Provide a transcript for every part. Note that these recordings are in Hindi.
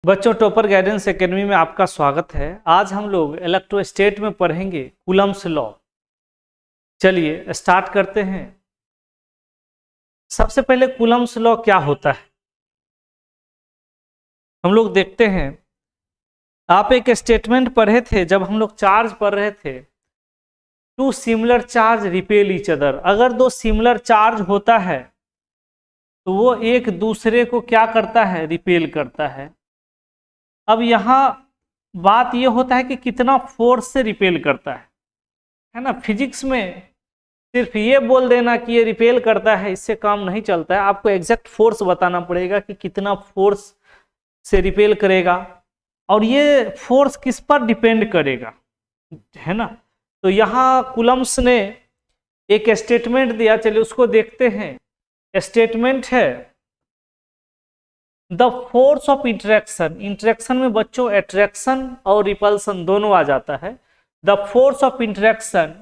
बच्चों, टॉपर गाइडेंस एकेडमी में आपका स्वागत है। आज हम लोग इलेक्ट्रोस्टैट में पढ़ेंगे कूलम्ब्स लॉ। चलिए स्टार्ट करते हैं। सबसे पहले कूलम्ब्स लॉ क्या होता है हम लोग देखते हैं। आप एक स्टेटमेंट पढ़े थे जब हम लोग चार्ज पढ़ रहे थे, two similar charge repel each other. अगर दो सिमिलर चार्ज होता है तो वो एक दूसरे को क्या करता है, रिपेल करता है। अब यहाँ बात ये होता है कि कितना फोर्स से रिपेल करता है ना। फिजिक्स में सिर्फ ये बोल देना कि ये रिपेल करता है, इससे काम नहीं चलता है। आपको एग्जैक्ट फोर्स बताना पड़ेगा कि कितना फोर्स से रिपेल करेगा और ये फोर्स किस पर डिपेंड करेगा, है ना। तो यहाँ कूलम्ब्स ने एक स्टेटमेंट दिया, चलिए उसको देखते हैं। स्टेटमेंट है the force of interaction. Interaction में बच्चों अट्रैक्शन और रिपल्सन दोनों आ जाता है। The force of interaction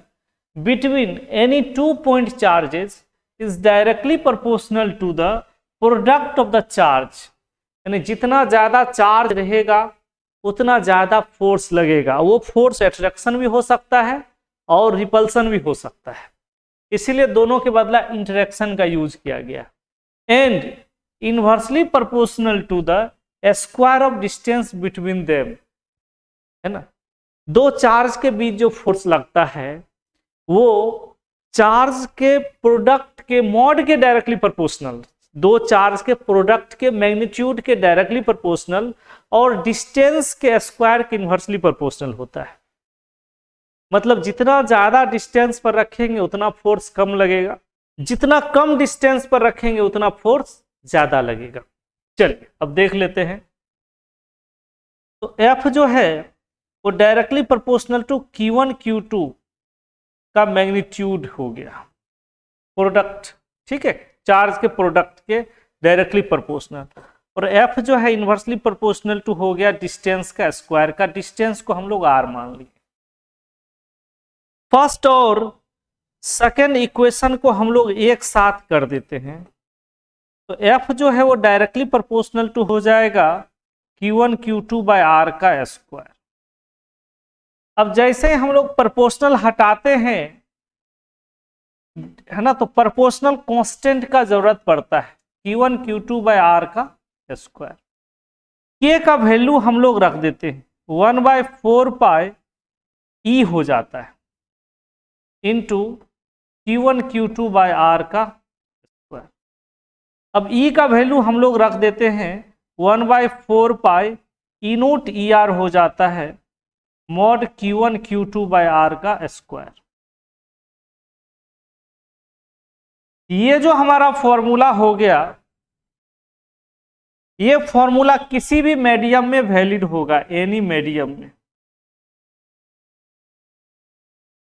between any 2 point charges is directly proportional to the product of the charge. यानी जितना ज्यादा चार्ज रहेगा उतना ज्यादा फोर्स लगेगा। वो फोर्स अट्रैक्शन भी हो सकता है और रिपल्सन भी हो सकता है, इसीलिए दोनों के बदला इंटरेक्शन का यूज किया गया। And inversely proportional to the square of distance between them, है ना। दो चार्ज के बीच जो फोर्स लगता है वो चार्ज के प्रोडक्ट के मॉड के डायरेक्टली प्रोपोर्शनल, दो चार्ज के प्रोडक्ट के मैग्नीट्यूड के डायरेक्टली प्रोपोर्शनल और डिस्टेंस के स्क्वायर के इनवर्सली प्रोपोर्शनल होता है। मतलब जितना ज्यादा डिस्टेंस पर रखेंगे उतना फोर्स कम लगेगा, जितना कम डिस्टेंस पर रखेंगे उतना फोर्स ज्यादा लगेगा। चलिए अब देख लेते हैं। तो F जो है वो directly proportional to Q1 Q2 का मैग्नीट्यूड हो गया, प्रोडक्ट, ठीक है, चार्ज के प्रोडक्ट के डायरेक्टली प्रोपोर्शनल। और F जो है इनवर्सली प्रोपोर्शनल टू हो गया डिस्टेंस का स्क्वायर का। डिस्टेंस को हम लोग R मान लिए। फर्स्ट और सेकेंड इक्वेशन को हम लोग एक साथ कर देते हैं। तो F जो है वो डायरेक्टली प्रोपोर्शनल टू हो जाएगा Q1 Q2 बाय R का स्क्वायर। अब जैसे ही हम लोग प्रोपोर्शनल हटाते हैं, है ना, तो प्रोपोर्शनल कांस्टेंट का जरूरत पड़ता है, Q1 Q2 बाय R का स्क्वायर। K का वैल्यू हम लोग रख देते हैं 1/4 पाई E हो जाता है into Q1 Q2 by R का स्क्वायर। अब E का वैल्यू हम लोग रख देते हैं 1/4 पाई E नोट ER हो जाता है mod Q1 Q2 by R का स्क्वायर। ये जो हमारा फॉर्मूला हो गया, ये फॉर्मूला किसी भी मीडियम में वैलिड होगा, एनी मीडियम में,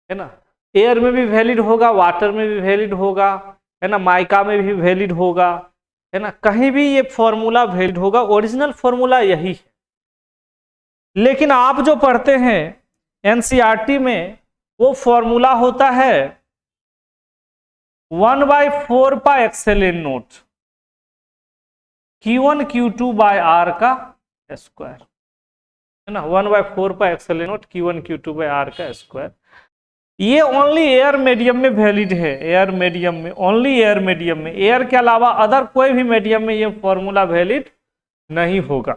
है ना। एयर में भी वैलिड होगा, वाटर में भी वैलिड होगा, है ना, माइका में भी वैलिड होगा, है ना, कहीं भी ये फॉर्मूला वैलिड होगा। ओरिजिनल फॉर्मूला यही है। लेकिन आप जो पढ़ते हैं एनसीईआरटी में वो फॉर्मूला होता है 1/4 pi epsilon naught Q1 Q2 by R का स्क्वायर, है ना, 1/4 pi epsilon naught Q1 Q2 by R का स्क्वायर। ये ओनली एयर मीडियम में वैलिड है, एयर मीडियम में, ओनली एयर मीडियम में। एयर के अलावा अदर कोई भी मीडियम में ये फॉर्मूला वैलिड नहीं होगा।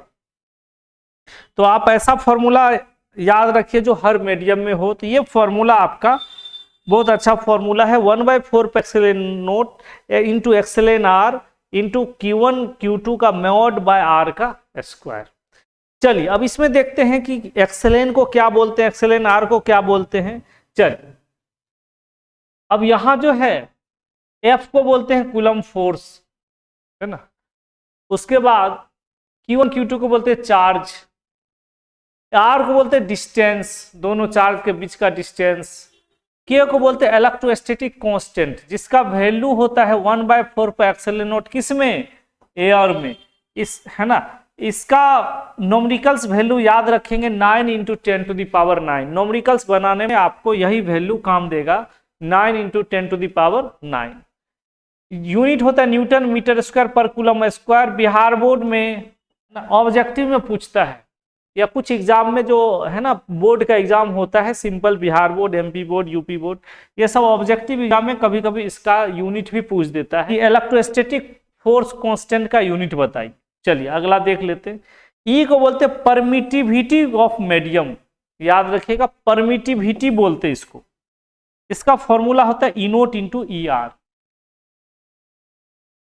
तो आप ऐसा फॉर्मूला याद रखिए जो हर मीडियम में हो। तो ये फॉर्मूला आपका बहुत अच्छा फॉर्मूला है, 1/4 epsilon naught into epsilon R into Q1 Q2 का मॉड बाय R का स्क्वायर। चलिए अब इसमें देखते हैं कि एक्सएलएन को क्या बोलते हैं, एक्सएलएन R को क्या बोलते हैं। चलिए अब यहां जो है F को बोलते हैं कूलम्ब फोर्स, है ना। उसके बाद Q1 Q2 को बोलते हैं चार्ज, R को बोलते हैं डिस्टेंस, दोनों चार्ज के बीच का डिस्टेंस। K को बोलते हैं इलेक्ट्रोस्टैटिक कांस्टेंट, जिसका वैल्यू होता है 1/4 पाई एक्सएलएन नोट, किसमें, एयर में, इस, है ना। इसका नोमरिकल्स वैल्यू याद रखेंगे 9 × 10⁹। नोमरिकल्स बनाने में आपको यही वैल्यू काम देगा, 9 × 10⁹। यूनिट होता है न्यूटन मीटर स्क्वायर पर कूलम स्क्वायर। बिहार बोर्ड में ना ऑब्जेक्टिव में पूछता है, या कुछ एग्जाम में जो है ना बोर्ड का एग्जाम होता है, simple Bihar board, MP board, UP board, ये सब ऑब्जेक्टिव एग्जाम में कभी कभी इसका यूनिट भी पूछ देता है कि इलेक्ट्रोस्टैटिक फोर्स कांस्टेंट का यूनिट बताइए। चलिए अगला देख लेते हैं। ई को बोलते हैं परमिटिविटी ऑफ मीडियम, याद रखिएगा परमिटिविटी बोलते हैं इसको। इसका फॉर्मूला होता है E naught into E R.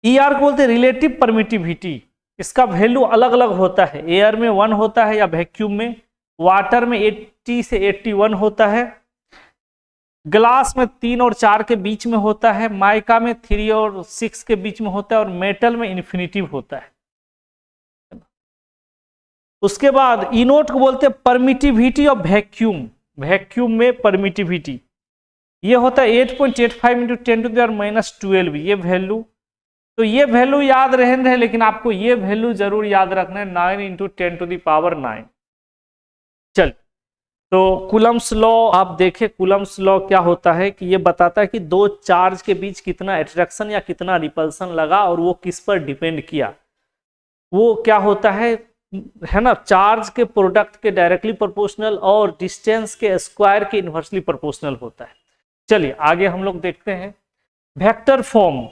E R को बोलते हैं रिलेटिव परमिटिविटी। इसका वैल्यू अलग अलग होता है, एयर में 1 होता है या वैक्यूम में, वाटर में 80 से 81 होता है, ग्लास में 3 और 4 के बीच में होता है, माइका में 3 और 6 के बीच में होता है, और मेटल में इन्फिनिटिव होता है। उसके बाद ई नोट को बोलते हैं परमिटिविटी ऑफ वैक्यूम। वैक्यूम में परमिटिविटी ये होता है 8.85 इंटू 10⁻12 ये वैल्यू। तो ये वैल्यू याद रहे, लेकिन आपको ये वैल्यू जरूर याद रखना है 9 इंटू 10⁻9। चल तो कूलम्स लॉ आप देखें, कूलम्स लॉ क्या होता है कि ये बताता है कि दो चार्ज के बीच कितना अट्रैक्शन या कितना रिपल्सन लगा और वो किस पर डिपेंड किया। वो क्या होता है ना, चार्ज के प्रोडक्ट के डायरेक्टली प्रोपोर्शनल और डिस्टेंस के स्क्वायर के इन्वर्सली प्रोपोर्शनल होता है। चलिए आगे हम लोग देखते हैं वेक्टर फॉर्म।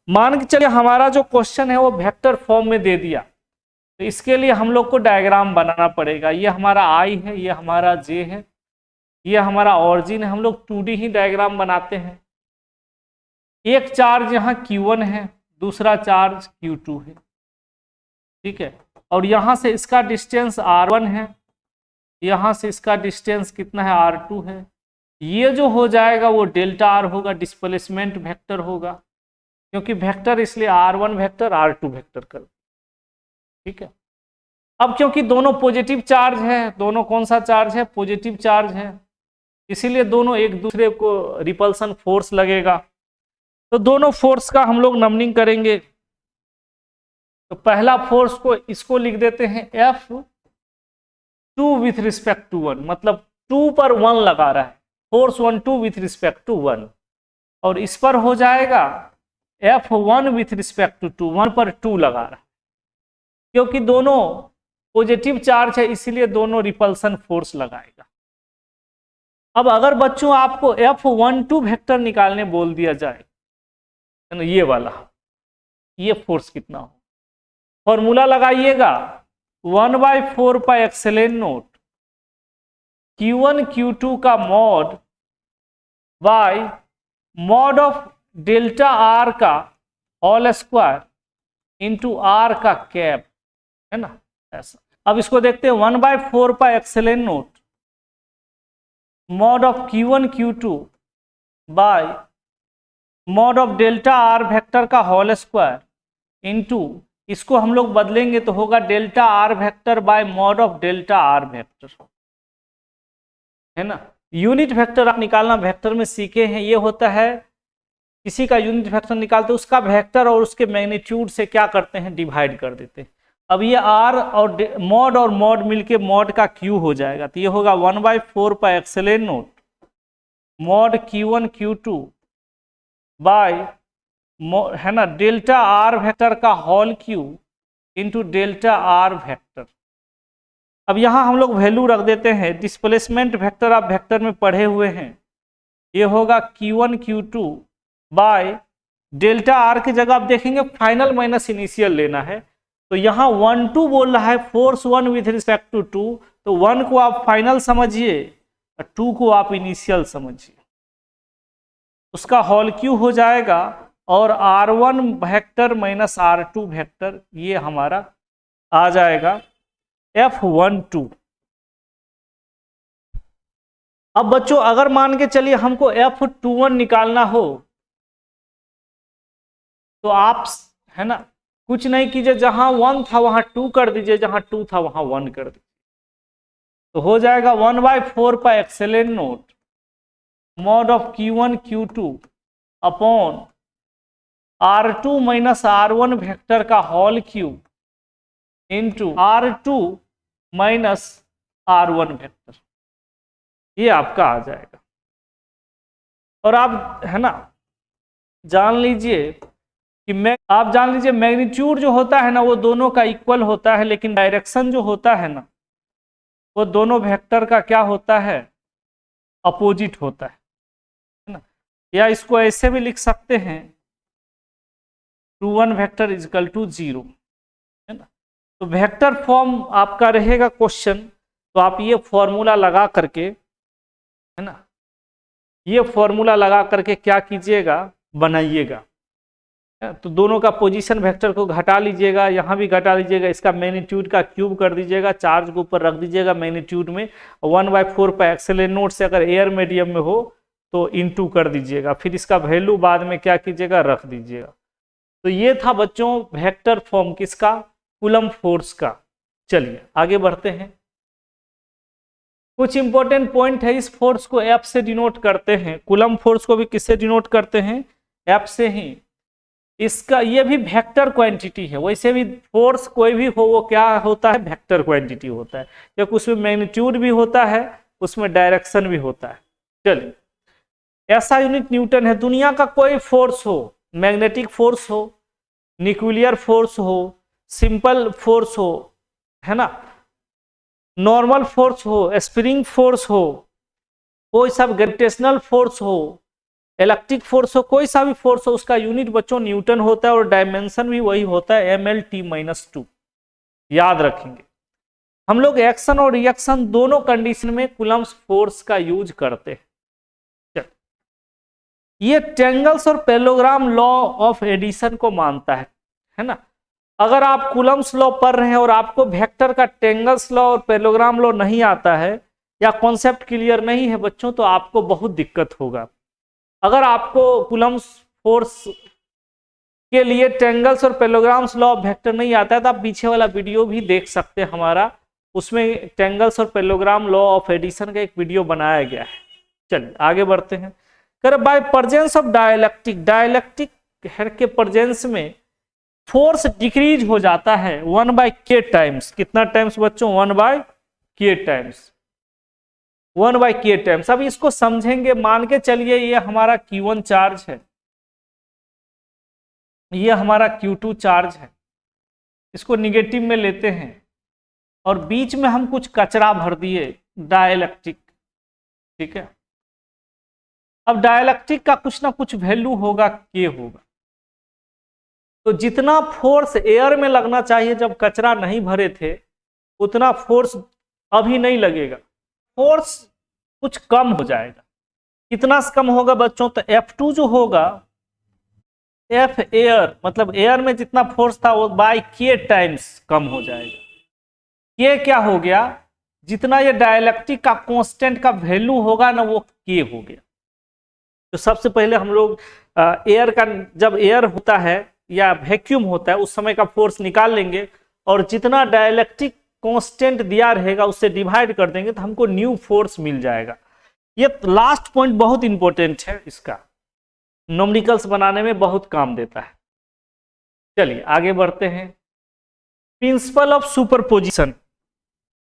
मान के चलिए हमारा जो क्वेश्चन है वो वेक्टर फॉर्म में दे दिया, तो इसके लिए हम लोग को डायग्राम बनाना पड़ेगा। ये हमारा आई है, ये हमारा जे है, ये हमारा ऑरिजिन है। हम लोग 2D ही डायग्राम बनाते हैं। एक चार्ज यहाँ Q1 है, दूसरा चार्ज Q2 है, ठीक है, और यहाँ से इसका डिस्टेंस R1 है, यहाँ से इसका डिस्टेंस कितना है R2 है। ये जो हो जाएगा वो डेल्टा R होगा, डिस्प्लेसमेंट वेक्टर होगा, क्योंकि वेक्टर इसलिए R1 वेक्टर R2 वेक्टर कर, ठीक है। अब क्योंकि दोनों पॉजिटिव चार्ज है, दोनों कौन सा चार्ज है, पॉजिटिव चार्ज है, इसीलिए दोनों एक दूसरे को रिपल्सन फोर्स लगेगा। तो दोनों फोर्स का हम लोग नंबरिंग करेंगे। तो पहला फोर्स को इसको लिख देते हैं F2 विथ रिस्पेक्ट टू 1, मतलब 2 पर 1 लगा रहा है, फोर्स 1 2 विथ रिस्पेक्ट टू 1, और इस पर हो जाएगा F1 विथ रिस्पेक्ट टू 2, 1 पर 2 लगा रहा है। क्योंकि दोनों पॉजिटिव चार्ज है इसीलिए दोनों रिपल्सन फोर्स लगाएगा। अब अगर बच्चों आपको F12 वेक्टर निकालने बोल दिया जाए, है ना, ये वाला, ये फोर्स कितना हो, फॉर्मूला लगाइएगा 1/4 pi epsilon naught Q1 Q2 का mod bye mod of delta R का होल स्क्वायर इंटू R का कैप, है ना, ऐसा। अब इसको देखते हैं 1/4 pi epsilon naught mod of Q1 Q2 bye mod of delta R vector का होल स्क्वायर इंटू, इसको हम लोग बदलेंगे तो होगा delta R vector by mod of delta R vector, है ना। यूनिट वेक्टर आप निकालना वेक्टर में सीखे हैं, ये होता है किसी का यूनिट वेक्टर निकालते उसका वेक्टर और उसके मैग्नीट्यूड से क्या करते हैं, डिवाइड कर देते हैं। अब ये R और मॉड मिलके मॉड का Q हो जाएगा, तो ये होगा 1/4 pi epsilon naught mod Q1 Q2 by, है ना, डेल्टा R वेक्टर का whole Q into delta R vector. अब यहाँ हम लोग वैल्यू रख देते हैं, डिस्प्लेसमेंट वेक्टर आप वेक्टर में पढ़े हुए हैं, ये होगा Q1 Q2 by delta R की जगह आप देखेंगे फाइनल माइनस इनिशियल लेना है, तो यहाँ 1 2 बोल रहा है, फोर्स 1 विथ रिस्पेक्ट टू 2, तो 1 को आप फाइनल समझिए और 2 को आप इनिशियल समझिए, उसका होल Q हो जाएगा, और R1 vector minus R2 vector ये हमारा आ जाएगा F12। अब बच्चों अगर मान के चलिए हमको F21 निकालना हो, तो आप, है ना, कुछ नहीं कीजिए, जहां 1 था वहां 2 कर दीजिए, जहां 2 था वहां 1 कर दीजिए, तो हो जाएगा 1/4 pi epsilon naught mod of Q1 Q2 upon R2 minus R1 vector का whole Q into R2 minus R1 vector, ये आपका आ जाएगा। और आप, है ना, जान लीजिए कि आप जान लीजिए मैग्नीट्यूड जो होता है ना वो दोनों का इक्वल होता है, लेकिन डायरेक्शन जो होता है ना वो दोनों वेक्टर का क्या होता है, अपोजिट होता है ना। या इसको ऐसे भी लिख सकते हैं, two one vector is equal to 0, है ना। तो वेक्टर फॉर्म आपका रहेगा क्वेश्चन, तो आप ये फॉर्मूला लगा करके, है ना, ये फॉर्मूला लगा करके क्या कीजिएगा, बनाइएगा। तो दोनों का पोजीशन वेक्टर को घटा लीजिएगा, यहाँ भी घटा लीजिएगा, इसका मैग्नीट्यूड का क्यूब कर दीजिएगा, चार्ज को ऊपर रख दीजिएगा मैग्नीट्यूड में, 1/4 पर एक्सेलेरेट नोट से अगर एयर मीडियम में हो तो इनटू कर दीजिएगा, फिर इसका वैल्यू बाद में क्या कीजिएगा, रख दीजिएगा। तो ये था बच्चों वेक्टर फॉर्म किसका, कूलम्ब फोर्स का। चलिए आगे बढ़ते हैं। कुछ इंपॉर्टेंट पॉइंट है, इस फोर्स को एफ से डिनोट करते हैं, कूलम्ब फोर्स को भी किससे डिनोट करते हैं, एफ से ही। इसका ये भी वेक्टर क्वांटिटी है, वैसे भी फोर्स कोई भी हो वो क्या होता है, वेक्टर क्वांटिटी होता है, क्योंकि उसमें मैग्नीट्यूड भी होता है, उसमें डायरेक्शन भी होता है। चलिए, ऐसा यूनिट न्यूटन है। दुनिया का कोई फोर्स हो, मैग्नेटिक फोर्स हो, न्यूक्लियर फोर्स हो, सिंपल फोर्स हो, है ना, नॉर्मल फोर्स हो, स्प्रिंग फोर्स हो, कोई सा ग्रेविटेशनल फोर्स हो, इलेक्ट्रिक फोर्स हो, कोई सा भी फोर्स हो, उसका यूनिट बच्चों न्यूटन होता है और डायमेंशन भी वही होता है, mlt-2। याद रखेंगे हम लोग एक्शन और रिएक्शन दोनों कंडीशन में कूलम्ब फोर्स का यूज करते हैं। ये टेंगल्स और पैरेललोग्राम लॉ ऑफ एडिशन को मानता है ना। अगर आप कूलम्ब्स लॉ पढ़ रहे हैं और आपको वेक्टर का टेंगल्स लॉ और पैरेललोग्राम लॉ नहीं आता है या कॉन्सेप्ट क्लियर नहीं है बच्चों, तो आपको बहुत दिक्कत होगा। अगर आपको कूलम्ब फोर्स के लिए टेंगल्स और पैरेललोग्राम्स लॉ ऑफ वेक्टर नहीं आता है तो आप पीछे वाला वीडियो भी देख सकते हैं हमारा, उसमें टेंगल्स और पैरेललोग्राम लॉ ऑफ एडिशन का एक वीडियो बनाया गया है। चलिए आगे बढ़ते हैं। कर by presence of dielectric, dielectric के प्रेजेंस में फोर्स डिक्रीज हो जाता है 1/k टाइम्स। कितना टाइम्स बच्चों, 1/k टाइम्स, 1/k टाइम्स। अब इसको समझेंगे, मान के चलिए ये हमारा Q1 चार्ज है, ये हमारा Q2 चार्ज है, इसको निगेटिव में लेते हैं और बीच में हम कुछ कचरा भर दिए डाइलेक्ट्रिक, ठीक है। अब डाइलेक्ट्रिक का कुछ ना कुछ वैल्यू होगा, K होगा। तो जितना फोर्स एयर में लगना चाहिए जब कचरा नहीं भरे थे, उतना फोर्स अभी नहीं लगेगा, फोर्स कुछ कम हो जाएगा। कितना कम होगा बच्चों, तो F2 जो होगा, F एयर मतलब एयर में जितना फोर्स था वो बाय K टाइम्स कम हो जाएगा। K क्या हो गया, जितना ये डाइलेक्ट्रिक का कांस्टेंट का वैल्यू होगा ना वो K हो गया। तो सबसे पहले हम लोग एयर का, जब एयर होता है या वैक्यूम होता है उस समय का फोर्स निकाल लेंगे और जितना डाइलेक्ट्रिक कांस्टेंट दिया रहेगा उससे डिवाइड कर देंगे तो हमको न्यू फोर्स मिल जाएगा। ये लास्ट पॉइंट बहुत इंपॉर्टेंट है, इसका न्यूमेरिकल्स बनाने में बहुत काम देता है। चलिए आगे बढ़ते हैं। प्रिंसिपल ऑफ सुपरपोजिशन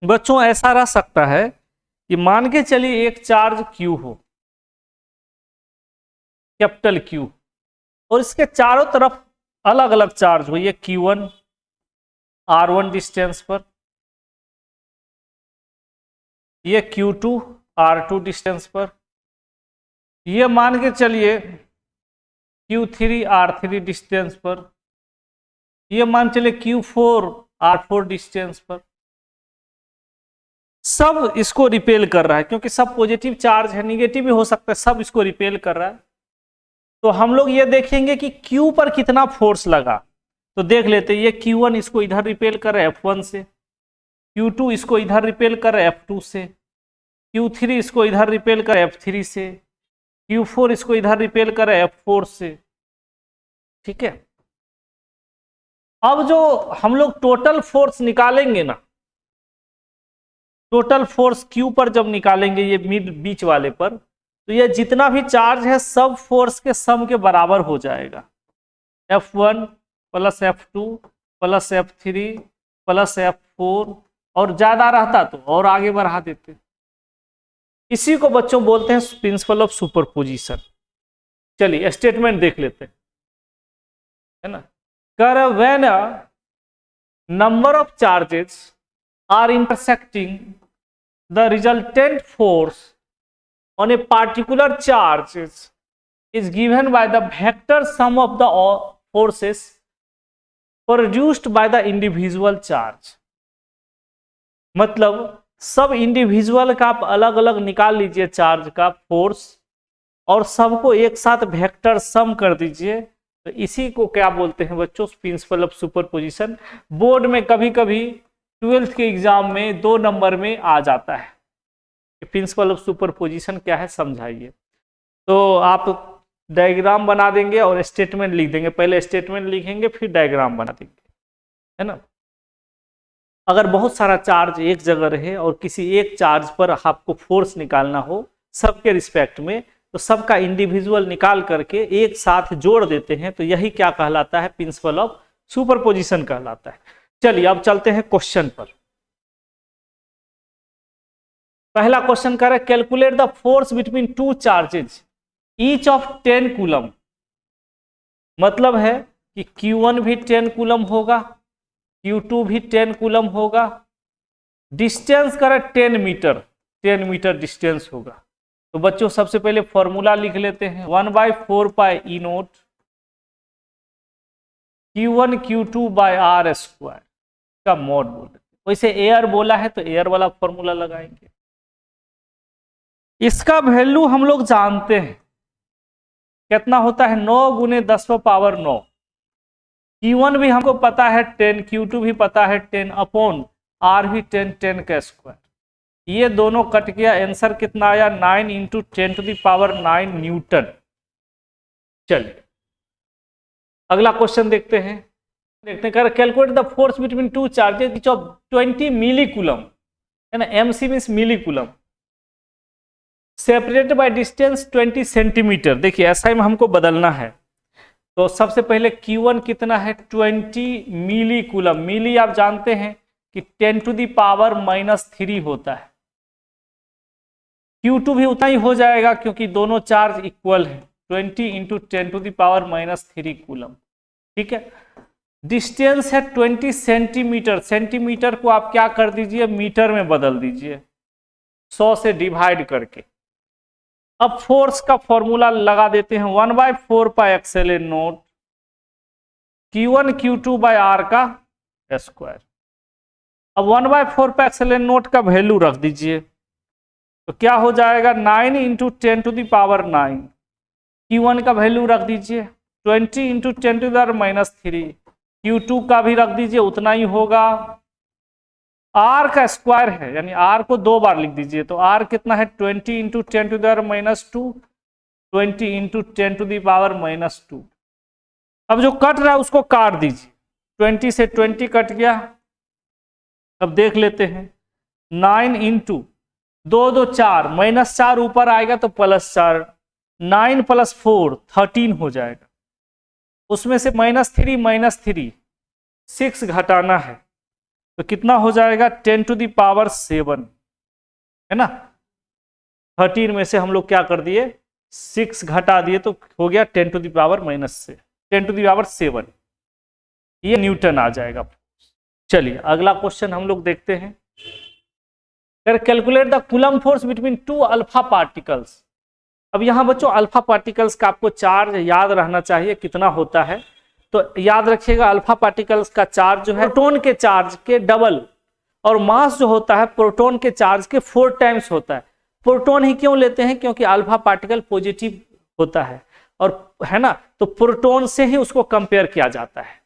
बच्चों ऐसा रह सकता है कि मान के चलिए एक चार्ज Q हो, कैपिटल Q, और इसके चारों तरफ अलग अलग चार्ज हो, ये Q1 R1 डिस्टेंस पर, ये Q2 R2 डिस्टेंस पर, ये मान के चलिए Q3 R3 डिस्टेंस पर, ये मान चलिए Q4 R4 डिस्टेंस पर। सब इसको रिपेल कर रहा है क्योंकि सब पॉजिटिव चार्ज है, निगेटिव भी हो सकता है, सब इसको रिपेल कर रहा है। तो हम लोग ये देखेंगे कि Q पर कितना फोर्स लगा, तो देख लेते हैं। ये Q1 इसको इधर रिपेल कर रहा है F1 से, Q2 इसको इधर रिपेल कर रहा है F2 से, Q3 इसको इधर रिपेल कर F3 से, Q4 इसको इधर रिपेल कर F4 से, ठीक है। अब जो हम लोग टोटल फोर्स निकालेंगे ना, टोटल फोर्स Q पर जब निकालेंगे ये मिड बीच वाले पर, तो ये जितना भी चार्ज है सब फोर्स के सम के बराबर हो जाएगा। F1 plus F2 plus F3 plus F4, और ज्यादा रहता तो और आगे बढ़ा देते। इसी को बच्चों बोलते हैं प्रिंसिपल ऑफ सुपरपोजिशन। चलिए स्टेटमेंट देख लेते हैं। है ना। कर when a number of charges are intersecting the resultant force on a particular charge is given by the vector sum of the forces produced by the individual charge। मतलब सब इंडिविजुअल का आप अलग अलग निकाल लीजिए चार्ज का फोर्स और सबको एक साथ वेक्टर सम कर दीजिए, तो इसी को क्या बोलते हैं बच्चों, प्रिंसिपल ऑफ सुपरपोजिशन। बोर्ड में कभी कभी 12th के एग्जाम में 2 नंबर में आ जाता है। प्रिंसिपल ऑफ सुपरपोजिशन क्या है समझाइए। तो आप डायग्राम बना देंगे और स्टेटमेंट लिख देंगे, पहले स्टेटमेंट लिखेंगे फिर डायग्राम बना देंगे, है ना। अगर बहुत सारा चार्ज एक जगह रहे और किसी एक चार्ज पर आपको फोर्स निकालना हो सबके रिस्पेक्ट में, तो सबका इंडिविजुअल निकाल करके एक साथ जोड़ देते हैं, तो यही क्या कहलाता है, प्रिंसिपल ऑफ सुपरपोजिशन कहलाता है। चलिए अब चलते हैं क्वेश्चन पर। पहला क्वेश्चन कर रहा है calculate the force between two charges each of 10 coulomb. मतलब है कि Q1 भी 10 कूलम होगा, Q2 भी 10 कूलम होगा, डिस्टेंस कर 10 मीटर, 10 मीटर डिस्टेंस होगा। तो बच्चों सबसे पहले फॉर्मूला लिख लेते हैं, 1/4 pi E naught Q1 Q2 by R square का मॉड बोल देते हैं। वैसे एयर बोला है तो एयर वाला फॉर्मूला लगाएंगे। इसका वैल्यू हम लोग जानते हैं कितना होता है, 9 गुने 10⁻⁹। Q1 भी हमको पता है 10, Q2 भी पता है 10, अपॉन R भी 10, 10 का स्क्वायर। ये दोनों कट गया, आंसर कितना आया, 9 × 10⁹ न्यूटन। चलिए अगला क्वेश्चन देखते हैं। Calculate the force between two charges each of 20 milli coulomb, है ना, MC means milli coulomb, separated by distance 20 centimetre. देखिए ऐसा में हमको बदलना है, तो सबसे पहले Q1 कितना है, 20 मिली कूलम। मिली आप जानते हैं कि 10⁻³ होता है। Q2 भी उतना ही हो जाएगा क्योंकि दोनों चार्ज इक्वल है, 20 × 10⁻³ कूलम। ठीक है, डिस्टेंस है 20 सेंटीमीटर। सेंटीमीटर को आप क्या कर दीजिए, मीटर में बदल दीजिए 100 से डिवाइड करके। अब फोर्स का फॉर्मूला लगा देते हैं, 1/4 pi epsilon naught Q1 Q2 by R का स्क्वायर। अब 1/4 पाई एप्सिलॉन नॉट का वैल्यू रख दीजिए, तो क्या हो जाएगा, 9 × 10⁹। Q1 का वैल्यू रख दीजिए 20 × 10⁻³ Q2 का भी रख दीजिए उतना ही होगा। R का स्क्वायर है यानी R को 2 बार लिख दीजिए, तो R कितना है, 20 × 10⁻², 20 × 10⁻²। अब जो कट रहा है उसको काट दीजिए, 20 से 20 कट गया। अब देख लेते हैं, 9 × 2 2 4, -4 ऊपर आएगा तो +4, 9 + 4 13 हो जाएगा। उसमें से -3 6 घटाना है, तो कितना हो जाएगा, 10⁻⁷, है ना। 13 में से हम लोग क्या कर दिए, 6 घटा दिए, तो हो गया 10⁻⁷। ये न्यूटन आ जाएगा। चलिए अगला क्वेश्चन हम लोग देखते हैं। Calculate the coulomb force between 2 alpha particles. अब यहां बच्चों अल्फा पार्टिकल्स का आपको चार्ज याद रहना चाहिए कितना होता है, तो याद रखिएगा अल्फा पार्टिकल्स का चार्ज जो है प्रोटॉन के चार्ज के डबल, और मास जो होता है प्रोटॉन के चार्ज के 4 टाइम्स होता है। प्रोटॉन ही क्यों लेते हैं, क्योंकि अल्फा पार्टिकल पॉजिटिव होता है, और है ना, तो प्रोटॉन से ही उसको कंपेयर किया जाता है।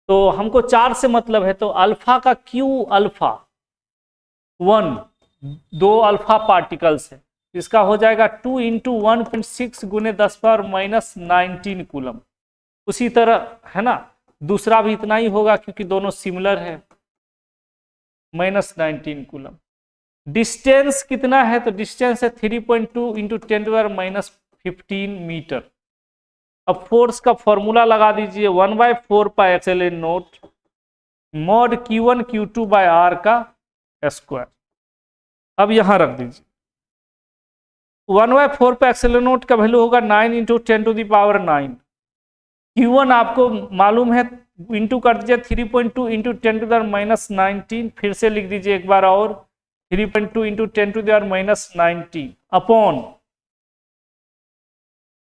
तो हमको चार्ज से मतलब है, तो अल्फा का Q अल्फा 1, 2 अल्फा पार्टिकल्स है, इसका हो जाएगा 2 × 1.6 गुने 10⁻⁹ कूलम। उसी तरह है ना, दूसरा भी इतना ही होगा क्योंकि दोनों सिमिलर है, -19 कूलम। डिस्टेंस कितना है, तो डिस्टेंस है 3.2 × 10⁻15 मीटर। अब फोर्स का फॉर्मूला लगा दीजिए, 1/4 pi epsilon naught mod Q1 Q2 by R का स्क्वायर। अब यहां रख दीजिए, 1/4 पाई एप्सिलॉन नॉट का वैल्यू होगा 9 × 10⁻⁹। Q1 आपको मालूम है, इंटू कर दीजिए 3.2 इंटू 10⁻⁻19, फिर से लिख दीजिए एक बार और 3.2 इंटू 10⁻⁻19 अपॉन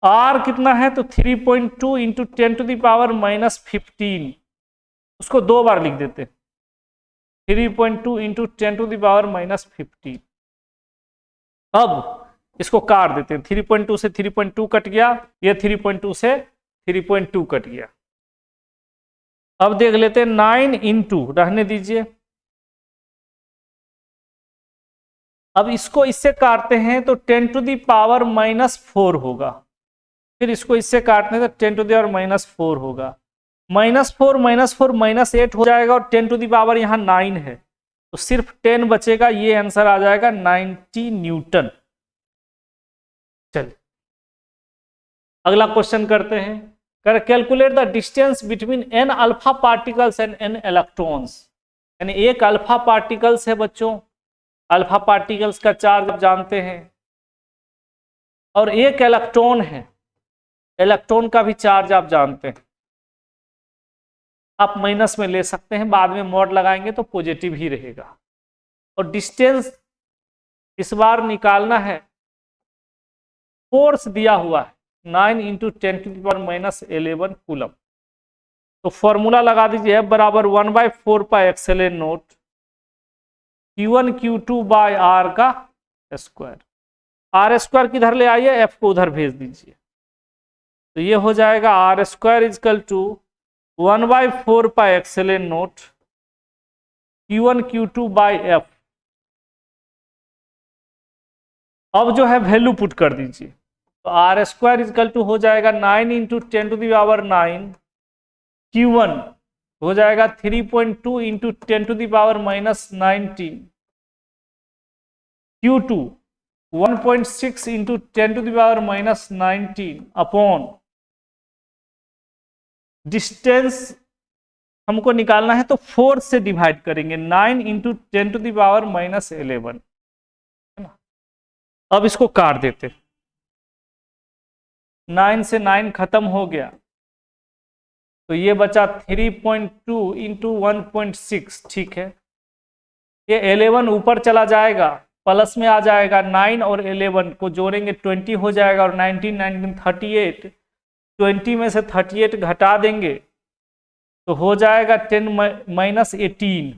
R कितना है तो 3.2 इंटू 10⁻⁻15, उसको 2 बार लिख देते, 3.2 इंटू 10⁻⁻15। अब इसको काट देते हैं, 3.2 से 3.2 कट गया, ये 3.2 से 3.2 कट गया। अब देख लेते हैं 9 इंटू, रहने दीजिए, अब इसको इससे काटते हैं तो 10⁻⁻4 होगा, फिर इसको इससे काटने तो 10⁻⁻4 होगा, -4 -4 -8 हो जाएगा, और 10 यहाँ 9 है तो सिर्फ 10 बचेगा, ये आंसर आ जाएगा 90 न्यूटन। चलिए अगला क्वेश्चन करते हैं। कर calculate the distance between n alpha particles and n electrons, यानी एक अल्फा पार्टिकल्स है बच्चों, अल्फा पार्टिकल्स का चार्ज आप जानते हैं, और एक इलेक्ट्रॉन है, इलेक्ट्रॉन का भी चार्ज आप जानते हैं, आप माइनस में ले सकते हैं, बाद में मॉड लगाएंगे तो पॉजिटिव ही रहेगा, और डिस्टेंस इस बार निकालना है, फोर्स दिया हुआ है 9 इंटू 10⁻⁻11 कूलम। तो फॉर्मूला लगा दीजिए, F बराबर 1/4 pi epsilon naught Q1 Q2 by R का स्क्वायर। R स्क्वायर किधर ले आइए, F को उधर भेज दीजिए, तो ये हो जाएगा R square is equal to 1/4 pi epsilon naught Q1 Q2 by F। अब जो है वैल्यू पुट कर दीजिए, तो R स्क्वायर इजकल टू हो जाएगा 9 इंटू 10⁹ Q1 हो जाएगा 3.2 into 10⁻⁻19, Q2 1.6 into 10⁻⁻19 upon distance हमको निकालना है तो 4 से डिवाइड करेंगे, 9 इंटू 10⁻⁻11, है ना। अब इसको काट देते, 9 से 9 खत्म हो गया, तो ये बचा 3.2 इंटू 1.6, ठीक है। ये 11 ऊपर चला जाएगा, प्लस में आ जाएगा, 9 और 11 को जोड़ेंगे 20 हो जाएगा, और 19 19 38, 20 में से 38 घटा देंगे तो हो जाएगा 10 - 18,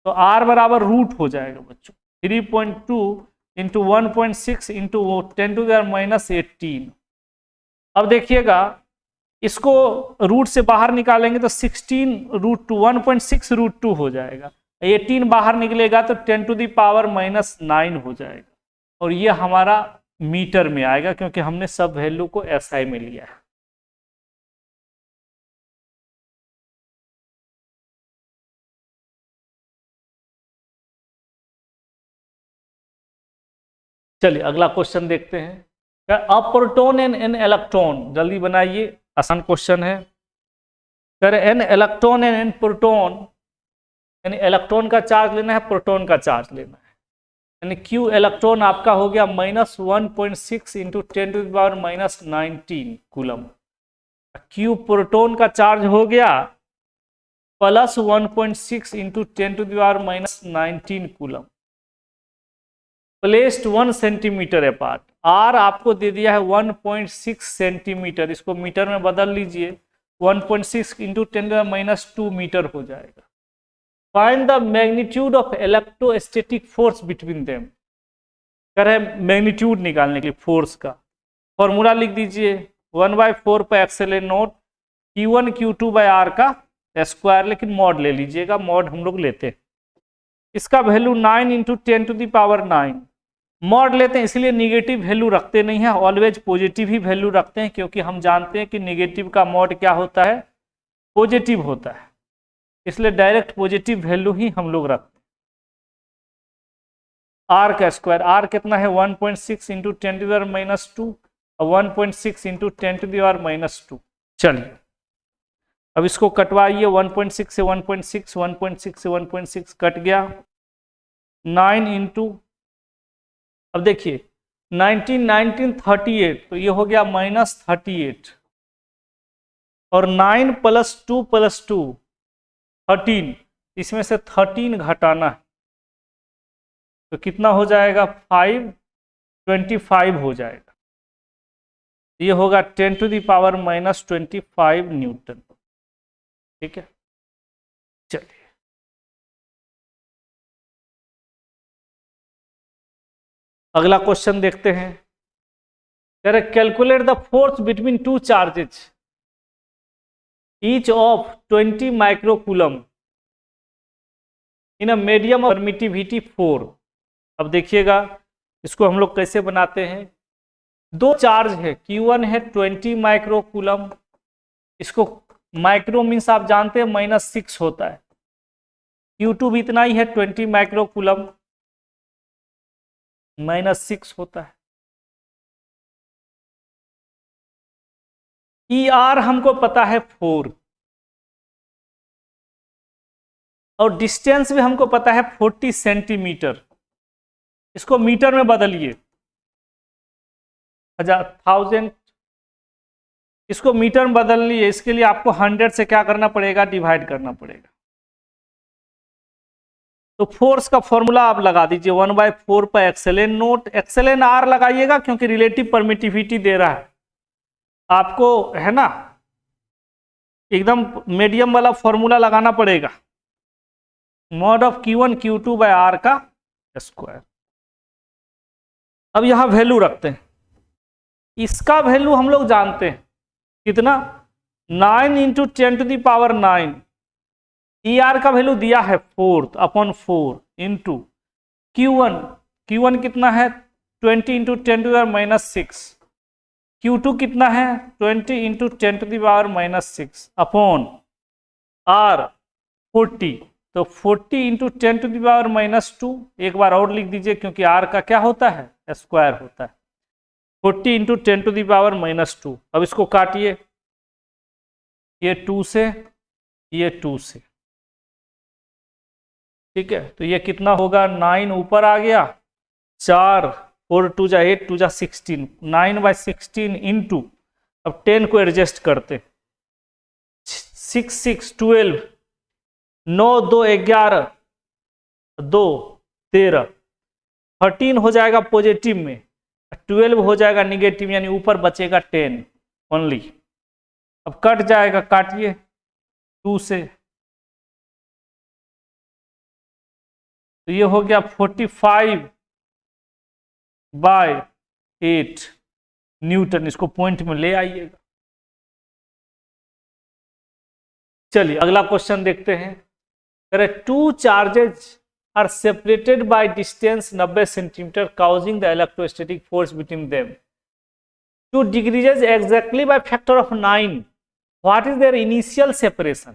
तो R बराबर रूट हो जाएगा बच्चों, 3.2 इंटू 1.6 इंटू 10⁻⁻18। अब देखिएगा, इसको रूट से बाहर निकालेंगे तो 16√2 1.6√2 हो जाएगा, 18 बाहर निकलेगा तो 10⁻⁻9 हो जाएगा, और ये हमारा मीटर में आएगा क्योंकि हमने सब वैल्यू को SI में लिया है। चलिए अगला क्वेश्चन देखते हैं। क्या a proton and an electron, जल्दी बनाइए, आसान क्वेश्चन है। कर an electron and an proton, यानी इलेक्ट्रॉन का चार्ज लेना है, प्रोटॉन का चार्ज लेना है, यानी Q इलेक्ट्रॉन आपका हो गया -1.6 इंटू 10⁻⁻19 कूलम, Q प्रोटॉन का चार्ज हो गया +1.6 into 10⁻⁻19 coulomb, placed 1 centimetre apart. R आपको दे दिया है 1.6 सेंटीमीटर, इसको मीटर में बदल लीजिए, 1.6 इंटू 10⁻2 मीटर हो जाएगा। Find the magnitude of electrostatic force between them, कह रहे हैं मैग्नीट्यूड निकालने के लिए फोर्स का। फॉर्मूला लिख दीजिए, 1/4 pi epsilon naught Q1 Q2 by R का स्क्वायर, लेकिन मॉड ले लीजिएगा, मॉड हम लोग लेते हैं। इसका वैल्यू 9 इंटू 10⁹9, मॉड लेते हैं इसलिए निगेटिव वैल्यू रखते नहीं है, ऑलवेज पॉजिटिव ही वैल्यू रखते हैं, क्योंकि हम जानते हैं कि निगेटिव का मॉड क्या होता है, पॉजिटिव होता है, इसलिए डायरेक्ट पॉजिटिव वैल्यू ही हम लोग रखते हैं। R का स्क्वायर, R कितना है 1.6 इंटू 10⁻2 और 1.6 इंटू 10⁻2। चलिए अब इसको कटवाइए, 1.6 से 1.6, 1.6 से 1.6 कट गया, 9 इंटू, अब देखिए 19 19 38, तो ये हो गया -38, और 9 + 2 + 2 13, इसमें से 13 घटाना है तो कितना हो जाएगा 5, 25 हो जाएगा। ये होगा 10⁻⁻25 न्यूटन। ठीक है, चलिए अगला क्वेश्चन देखते हैं। कह रहे calculate the force between two charges each of 20 microcoulomb in a medium permittivity 4। अब देखिएगा इसको हम लोग कैसे बनाते हैं। दो चार्ज है, Q1 है 20 माइक्रोकूलम, इसको माइक्रो मीन्स आप जानते हैं -6 होता है, Q2 भी इतना ही है 20 माइक्रोकूलम, -6 होता है। ER हमको पता है 4 और डिस्टेंस भी हमको पता है 40 सेंटीमीटर। इसको मीटर में बदलिए, 1000, इसको मीटर में बदल लिए। इसके लिए आपको 100 से क्या करना पड़ेगा, डिवाइड करना पड़ेगा। तो फोर्स का फॉर्मूला आप लगा दीजिए 1/4 पर एक्सएलएन नोट। एक्सएलएन आर लगाइएगा क्योंकि रिलेटिव परमिटिविटी दे रहा है आपको, है ना, एकदम मीडियम वाला फॉर्मूला लगाना पड़ेगा, मॉड ऑफ Q1 Q2/R का स्क्वायर। अब यहां वैल्यू रखते हैं, इसका वैल्यू हम लोग जानते हैं कितना, 9 × 10⁹। ER का वैल्यू दिया है 4/4 इंटू Q1 कितना है 20 × 10⁻⁻6, Q2 कितना है 20 × 10⁻⁻6 अपॉन R 40, तो 40 × 10⁻²। एक बार और लिख दीजिए क्योंकि R का क्या होता है, स्क्वायर होता है, 40 × 10⁻²। अब इसको काटिए, ये 2 से, ये 2 से, ठीक है। तो ये कितना होगा, 9 ऊपर आ गया, 4, 4 × 2 = 8, 2 × 16, 9/16 इंटू, अब 10 को एडजस्ट करते, 6 6 12, 9 2 11, 2 13, 13 हो जाएगा पॉजिटिव में, 12 हो जाएगा निगेटिव, यानी ऊपर बचेगा 10 ओनली। अब कट जाएगा, काटिए 2 से, तो ये हो गया 45/8 न्यूटन। इसको पॉइंट में ले आइएगा। चलिए अगला क्वेश्चन देखते हैं। अरे two charges are separated by distance 90 centimetre causing the electrostatic force between them to decreases exactly by factor of 9. What is their initial separation?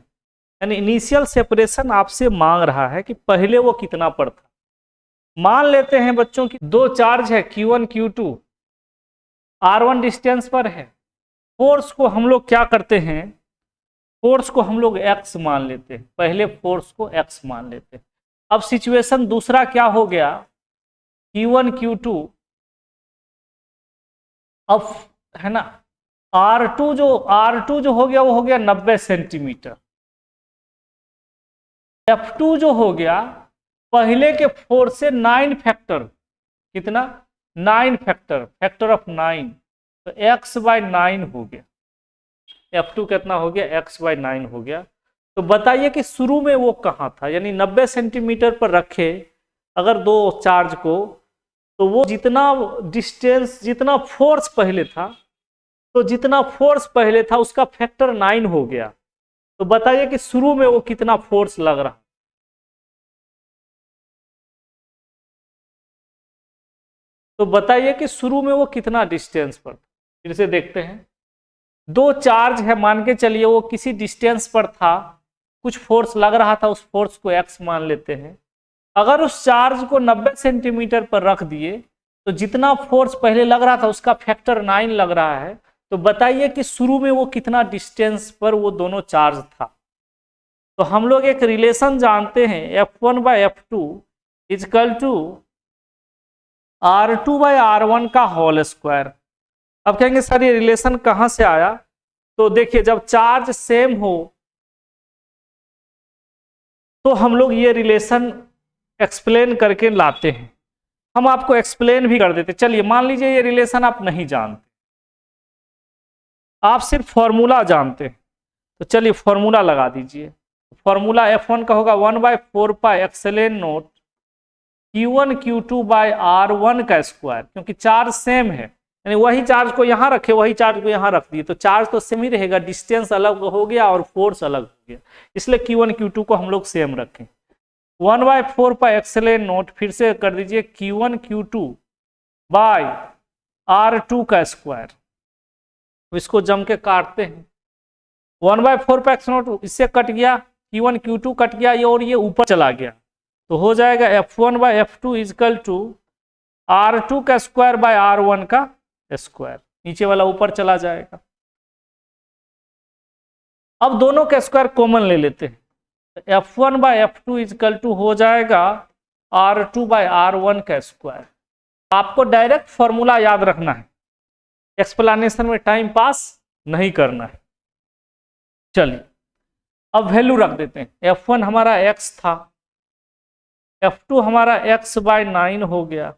यानी इनिशियल सेपरेशन आपसे मांग रहा है कि पहले वो कितना पर था। मान लेते हैं बच्चों की दो चार्ज है Q1 Q2, R1 डिस्टेंस पर है। फोर्स को हम लोग क्या करते हैं, फोर्स को हम लोग x मान लेते हैं, पहले फोर्स को x मान लेते हैं। अब सिचुएशन दूसरा क्या हो गया, Q1 Q2, अब है ना R2 जो हो गया वो हो गया 90 सेंटीमीटर। F2 जो हो गया पहले के फोर्स से 9 फैक्टर, कितना 9 फैक्टर ऑफ 9, तो x/9 हो गया। F2 कितना हो गया, x/9 हो गया। तो बताइए कि शुरू में वो कहाँ था, यानी 90 सेंटीमीटर पर रखे अगर दो चार्ज को, तो वो जितना डिस्टेंस, जितना फोर्स पहले था, तो जितना फोर्स पहले था उसका फैक्टर 9 हो गया। तो बताइए कि शुरू में वो कितना फोर्स लग रहा, तो बताइए कि शुरू में वो कितना डिस्टेंस पर। फिर से देखते हैं, दो चार्ज है, मान के चलिए वो किसी डिस्टेंस पर था, कुछ फोर्स लग रहा था, उस फोर्स को x मान लेते हैं। अगर उस चार्ज को 90 सेंटीमीटर पर रख दिए तो जितना फोर्स पहले लग रहा था उसका फैक्टर 9 लग रहा है। तो बताइए कि शुरू में वो कितना डिस्टेंस पर वो दोनों चार्ज था। तो हम लोग एक रिलेशन जानते हैं, F1/F2 = R2/R1 का होल स्क्वायर। अब कहेंगे सर ये रिलेशन कहाँ से आया, तो देखिए जब चार्ज सेम हो तो हम लोग ये रिलेशन एक्सप्लेन करके लाते हैं। हम आपको एक्सप्लेन भी कर देते। चलिए मान लीजिए ये रिलेशन आप नहीं जानते, आप सिर्फ फॉर्मूला जानते हैं, तो चलिए फॉर्मूला लगा दीजिए। फॉर्मूला F1 का होगा 1/4 epsilon naught Q1 Q2 bye R1 का स्क्वायर, क्योंकि चार्ज सेम है, यानी वही चार्ज को यहाँ रखे वही चार्ज को यहाँ रख दिए तो चार्ज तो सेम ही रहेगा, डिस्टेंस अलग हो गया और फोर्स अलग हो गया, इसलिए Q1 Q2 को हम लोग सेम रखें। 1/4 एप्सिलॉन नॉट, फिर से कर दीजिए Q1 Q2 बाय R2 का स्क्वायर। इसको जम के काटते हैं। 1/4 एप्सिलॉन नॉट इससे कट गया, Q1 Q2 कट गया, ये और ये ऊपर चला गया, तो हो जाएगा F1/F2 इजकल टू R2 का स्क्वायर बाय R1 का स्क्वायर, नीचे वाला ऊपर चला जाएगा। अब दोनों का स्क्वायर कॉमन ले लेते हैं, F1/F2 इजकल टू हो जाएगा R2/R1 का स्क्वायर। आपको डायरेक्ट फॉर्मूला याद रखना है, एक्सप्लेनेशन में टाइम पास नहीं करना है। चलिए अब वैल्यू रख देते हैं। F1 हमारा x था, F2 हमारा x/9 हो गया,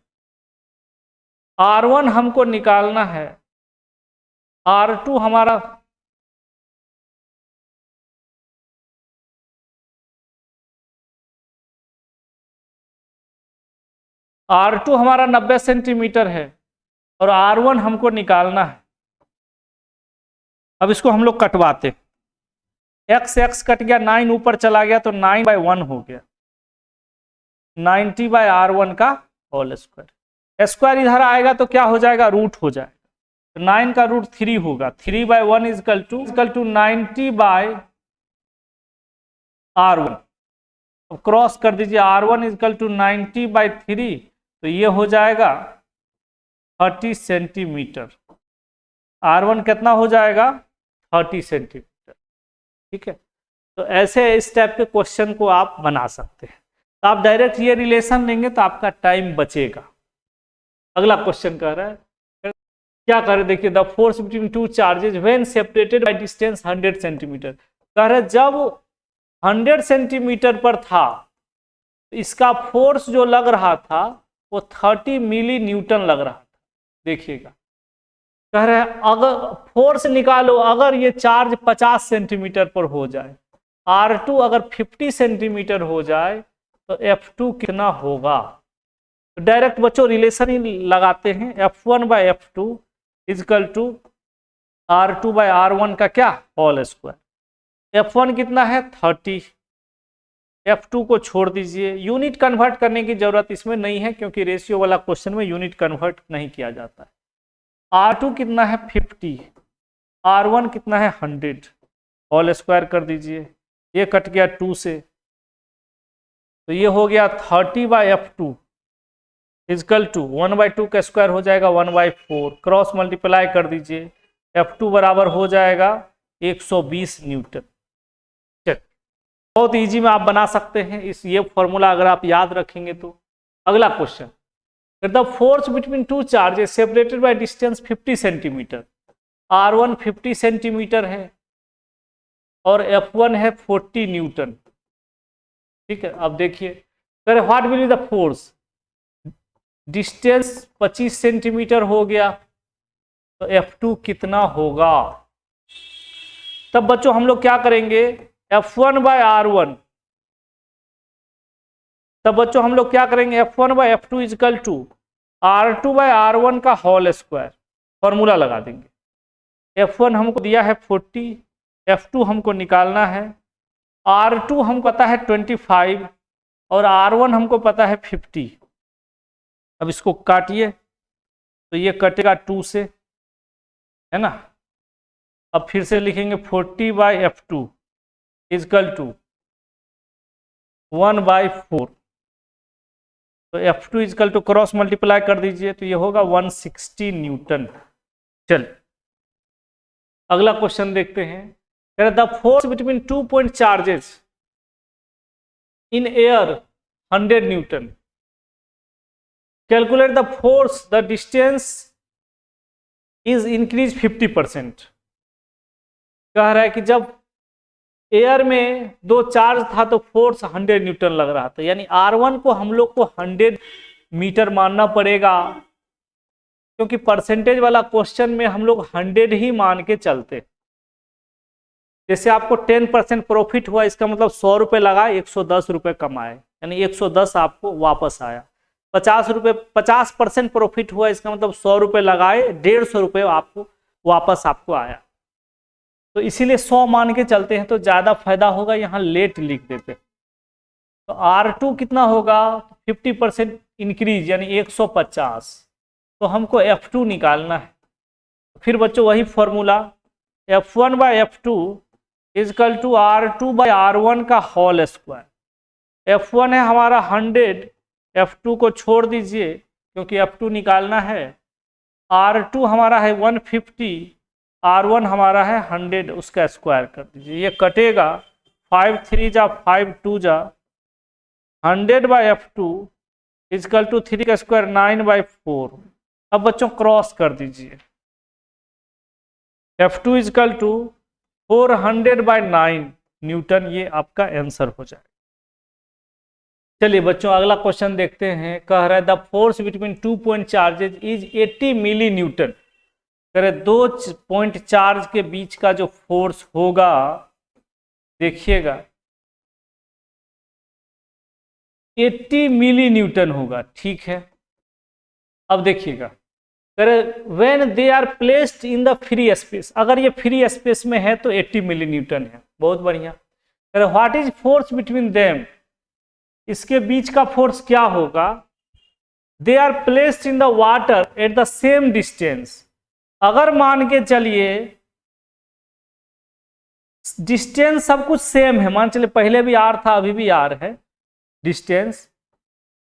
R1 हमको निकालना है, R2 हमारा R2 हमारा 90 सेंटीमीटर है और R1 हमको निकालना है। अब इसको हम लोग कटवाते, x कट गया, 9 ऊपर चला गया तो 9/1 हो गया, 90/R1 का होल स्क्वायर। स्क्वायर इधर आएगा तो क्या हो जाएगा, रूट हो जाएगा, तो 9 का रूट 3 होगा, 3/1 इजकल टू 90/R1। अब क्रॉस कर दीजिए, R1 इजकल टू 90/3, तो ये हो जाएगा 30 सेंटीमीटर। R1 कितना हो जाएगा, 30 सेंटीमीटर। ठीक है, तो ऐसे इस टाइप के क्वेश्चन को आप बना सकते हैं। तो आप डायरेक्ट ये रिलेशन लेंगे तो आपका टाइम बचेगा। अगला क्वेश्चन कह रहा है, क्या कर रहे, देखिए the force between two charges when separated by distance 100 centimetre. कह रहे जब 100 सेंटीमीटर पर था तो इसका फोर्स जो लग रहा था वो 30 मिली न्यूटन लग रहा था। देखिएगा कह रहे हैं अगर फोर्स निकालो, अगर ये चार्ज 50 सेंटीमीटर पर हो जाए, R2 अगर 50 सेंटीमीटर हो जाए तो F2 कितना होगा। तो डायरेक्ट बच्चों रिलेशन ही लगाते हैं, F1/F2 इजकल टू R2/R1 का क्या होल स्क्वायर। F1 कितना है 30, F2 को छोड़ दीजिए, यूनिट कन्वर्ट करने की जरूरत इसमें नहीं है क्योंकि रेशियो वाला क्वेश्चन में यूनिट कन्वर्ट नहीं किया जाता है। R2 कितना है 50, R1 कितना है 100, होल स्क्वायर कर दीजिए, ये कट गया 2 से, तो ये हो गया 30/F2 इजकल टू 1/2 का स्क्वायर हो जाएगा 1/4, क्रॉस मल्टीप्लाई कर दीजिए, F2 बराबर हो जाएगा 120 न्यूटन। चल बहुत इजी में आप बना सकते हैं इस ये फॉर्मूला अगर आप याद रखेंगे तो। अगला question, the force between two charges separated by distance 50 centimetre. R1 50 centimetre है और F1 है 40 न्यूटन। ठीक है, अब देखिए what will be the force, distance 25 centimetre हो गया तो F2 कितना होगा। तब बच्चों हम लोग क्या करेंगे, F1/R1, तब बच्चों हम लोग क्या करेंगे F1/F2 इजकल टू R2/R1 का होल स्क्वायर, फॉर्मूला लगा देंगे। F1 हमको दिया है 40, F2 हमको निकालना है, R2 हमको पता है 25 और R1 हमको पता है 50। अब इसको काटिए तो ये कटेगा 2 से, है ना। अब फिर से लिखेंगे 40/F2 इजकल टू 1/4, तो F2 is equal to cross multiply कर दीजिए तो ये होगा 160 न्यूटन। चल अगला क्वेश्चन देखते हैं, the force between 2 point charges in air 100 Newton. Calculate the force the distance is increase 50%। कह रहा है कि जब एयर में दो चार्ज था तो फोर्स 100 न्यूटन लग रहा था, यानी R1 को हम लोग को 100 मीटर मानना पड़ेगा, क्योंकि परसेंटेज वाला क्वेश्चन में हम लोग 100 ही मान के चलते। जैसे आपको 10% प्रॉफिट हुआ, इसका मतलब 100 रुपये लगा, 110 रुपये कमाए, यानी 110 आपको वापस आया। 50% प्रॉफिट हुआ, इसका मतलब 100 रुपये लगाए, 150 रुपये आपको वापस आपको आया। तो इसीलिए 100 मान के चलते हैं तो ज़्यादा फायदा होगा, यहाँ लेट लिख देते। तो R2 कितना होगा, 50% इंक्रीज यानी 150। तो हमको F2 निकालना है। फिर बच्चों वही formula, F1/F2 is equal to R2/R1 का होल स्क्वायर। F1 है हमारा 100, F2 को छोड़ दीजिए क्योंकि F2 निकालना है। R2 हमारा है 150, R1 हमारा है 100, उसका स्क्वायर कर दीजिए, ये कटेगा। 5 3 जा 5 2 जा 100/F2 इजकल टू 3 का स्क्वायर 9/4। अब बच्चों क्रॉस कर दीजिए, F2 इजकल टू 400/9 न्यूटन, ये आपका आंसर हो जाएगा। चलिए बच्चों अगला क्वेश्चन देखते हैं। कह रहा है the force between 2 point charges is 80 milli newton. करे 2 पॉइंट चार्ज के बीच का जो फोर्स होगा, देखिएगा 80 मिली न्यूटन होगा, ठीक है। अब देखिएगा, करे when they are placed in the free space, अगर ये फ्री स्पेस में है तो 80 मिली न्यूटन है, बहुत बढ़िया। करे what is force between them, इसके बीच का फोर्स क्या होगा। They are placed in the water at the same distance, अगर मान के चलिए डिस्टेंस सब कुछ सेम है, मान चलिए पहले भी R था अभी भी R है डिस्टेंस,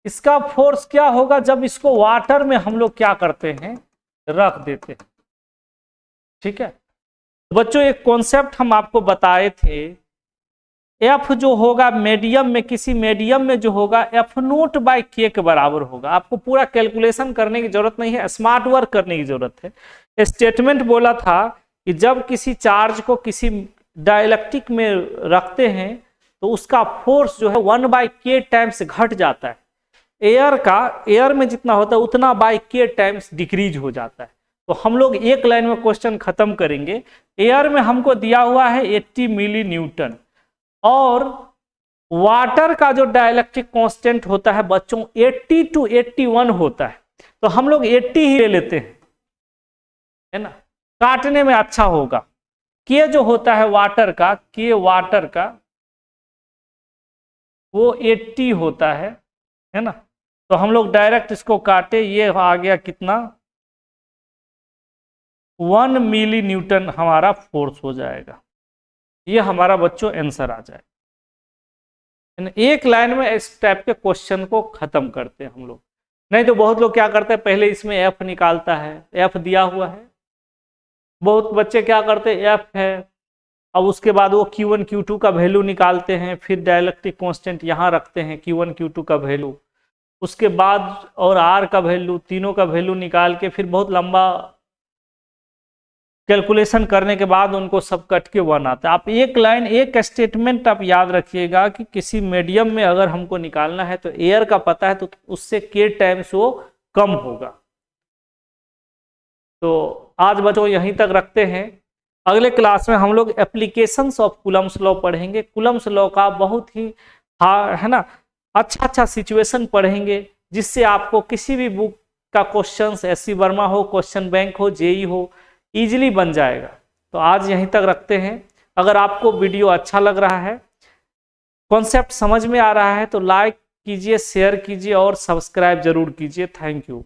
इसका फोर्स क्या होगा जब इसको वाटर में हम लोग क्या करते हैं, रख देते हैं, ठीक है। बच्चों एक कॉन्सेप्ट हम आपको बताए थे, F जो होगा मीडियम में, किसी मीडियम में जो होगा F0/K के बराबर होगा। आपको पूरा कैलकुलेशन करने की जरूरत नहीं है, स्मार्ट वर्क करने की जरूरत है। स्टेटमेंट बोला था कि जब किसी चार्ज को किसी डाइलेक्ट्रिक में रखते हैं तो उसका फोर्स जो है 1/K टाइम्स घट जाता है। एयर में जितना होता है उतना K टाइम्स डिक्रीज हो जाता है। तो हम लोग एक लाइन में क्वेश्चन खत्म करेंगे। एयर में हमको दिया हुआ है 80 मिली न्यूटन, और वाटर का जो डाइलेक्ट्रिक कांस्टेंट होता है बच्चों 80 to 81 होता है। तो हम लोग 80 ही ले लेते हैं, है ना, काटने में अच्छा होगा। के जो होता है वाटर का, के वाटर का वो 80 होता है ना। तो हम लोग डायरेक्ट इसको काटे, ये आ गया कितना, 1 मिली न्यूटन हमारा फोर्स हो जाएगा। ये हमारा बच्चों आंसर आ जाए। एक लाइन में इस टाइप के क्वेश्चन को खत्म करते हैं हम लोग। नहीं तो बहुत लोग क्या करते हैं, पहले इसमें F निकालता है, F दिया हुआ है, बहुत बच्चे क्या करते हैं F है, अब उसके बाद वो Q1 Q2 का वैल्यू निकालते हैं, फिर डाइलेक्ट्रिक कांस्टेंट यहाँ रखते हैं Q1 Q2 का वैल्यू, उसके बाद और R का वैल्यू, तीनों का वैल्यू निकाल के फिर बहुत लंबा कैलकुलेशन करने के बाद उनको सब कट के 1 आता है। आप एक लाइन, एक स्टेटमेंट आप याद रखिएगा कि किसी मीडियम में अगर हमको निकालना है तो एयर का पता है तो उससे K टाइम्स वो कम होगा। तो आज बच्चों यहीं तक रखते हैं। अगले क्लास में हम लोग एप्लीकेशंस ऑफ कूलम्स लॉ पढ़ेंगे। कूलम्स लॉ का बहुत ही है ना अच्छा सिचुएशन पढ़ेंगे, जिससे आपको किसी भी बुक का क्वेश्चन, SC वर्मा हो, क्वेश्चन बैंक हो, JEE हो, इजीली बन जाएगा। तो आज यहीं तक रखते हैं। अगर आपको वीडियो अच्छा लग रहा है, कॉन्सेप्ट समझ में आ रहा है तो लाइक कीजिए, शेयर कीजिए और सब्सक्राइब जरूर कीजिए। Thank you.